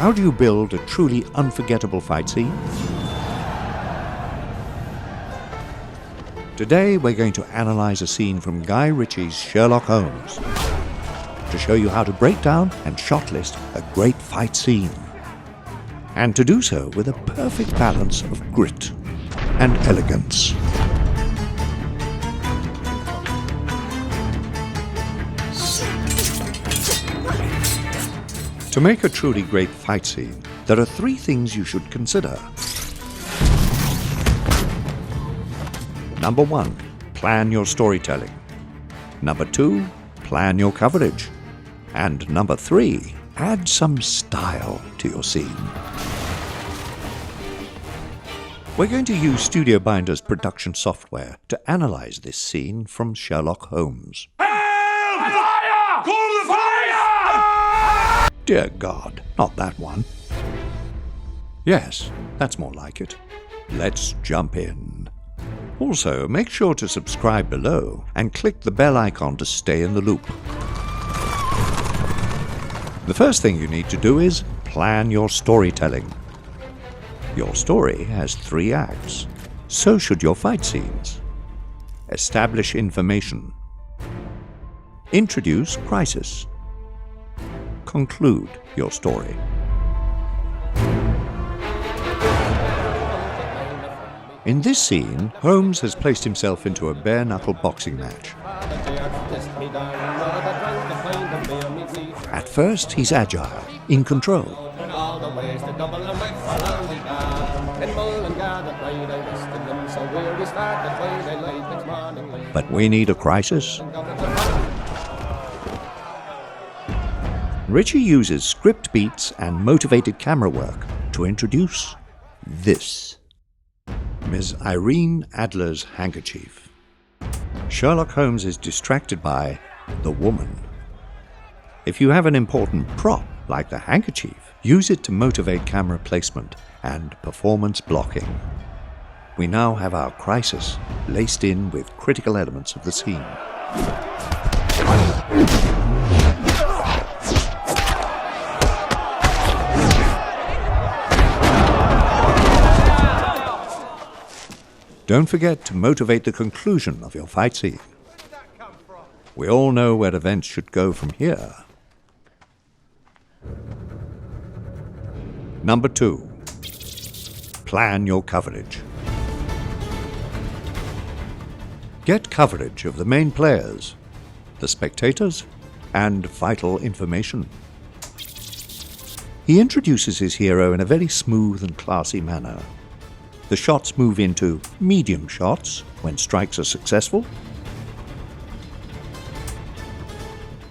How do you build a truly unforgettable fight scene? Today we're going to analyze a scene from Guy Ritchie's Sherlock Holmes to show you how to break down and shot list a great fight scene, and to do so with a perfect balance of grit and elegance. To make a truly great fight scene, there are 3 things you should consider. Number 1, plan your storytelling. Number 2, plan your coverage. And number 3, add some style to your scene. We're going to use Studio Binder's production software to analyze this scene from Sherlock Holmes. Help! Fire! Call the fire! Dear God, not that one. Yes, that's more like it. Let's jump in. Also, make sure to subscribe below and click the bell icon to stay in the loop. The first thing you need to do is plan your storytelling. Your story has 3 acts. So should your fight scenes. Establish information. Introduce crisis. Conclude your story. In this scene, Holmes has placed himself into a bare-knuckle boxing match. At first, he's agile, in control. But we need a crisis. Ritchie uses script beats and motivated camera work to introduce this. Ms. Irene Adler's handkerchief. Sherlock Holmes is distracted by the woman. If you have an important prop, like the handkerchief, use it to motivate camera placement and performance blocking. We now have our crisis laced in with critical elements of the scene. Don't forget to motivate the conclusion of your fight scene. We all know where events should go from here. Number 2, plan your coverage. Get coverage of the main players, the spectators, and vital information. He introduces his hero in a very smooth and classy manner. The shots move into medium shots when strikes are successful,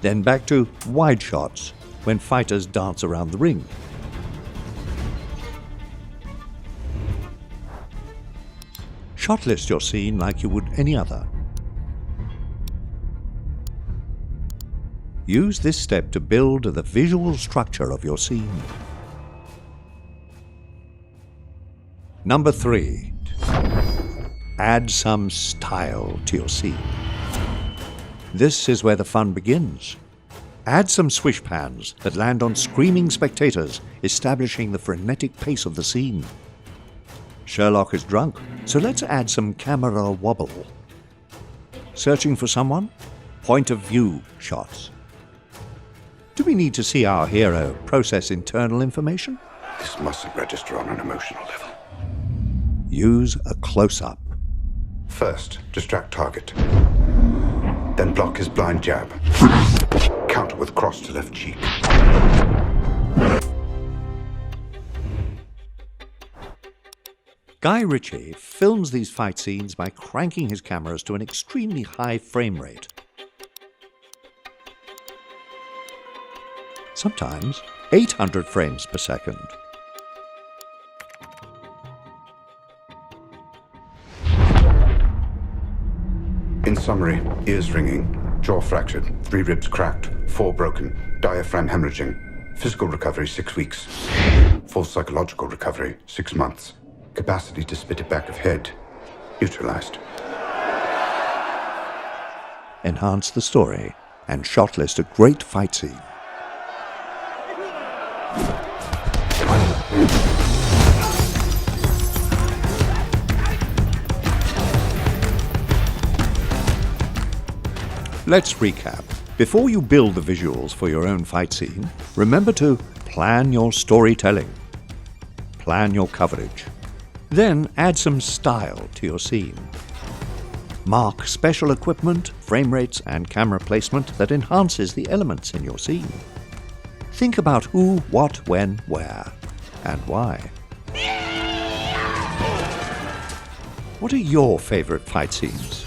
then back to wide shots when fighters dance around the ring. Shot list your scene like you would any other. Use this step to build the visual structure of your scene. Number 3, add some style to your scene. This is where the fun begins. Add some swish pans that land on screaming spectators, establishing the frenetic pace of the scene. Sherlock is drunk, so let's add some camera wobble. Searching for someone? Point of view shots. Do we need to see our hero process internal information? This mustn't register on an emotional level. Use a close-up. First, distract target. Then block his blind jab. Counter with cross to left cheek. Guy Ritchie films these fight scenes by cranking his cameras to an extremely high frame rate. Sometimes 800 frames per second. In summary, ears ringing, jaw fractured, 3 ribs cracked, 4 broken, diaphragm hemorrhaging, physical recovery 6 weeks, full psychological recovery 6 months, capacity to spit it back of head neutralized. Enhance the story and shot list a great fight scene. Let's recap. Before you build the visuals for your own fight scene, remember to plan your storytelling. Plan your coverage. Then add some style to your scene. Mark special equipment, frame rates, and camera placement that enhances the elements in your scene. Think about who, what, when, where, and why. What are your favorite fight scenes?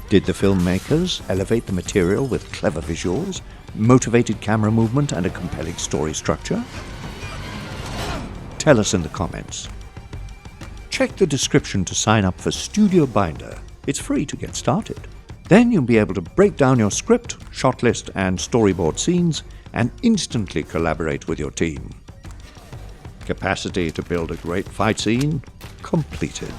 Did the filmmakers elevate the material with clever visuals, motivated camera movement, and a compelling story structure? Tell us in the comments. Check the description to sign up for Studio Binder. It's free to get started. Then you'll be able to break down your script, shot list, and storyboard scenes and instantly collaborate with your team. Capacity to build a great fight scene completed.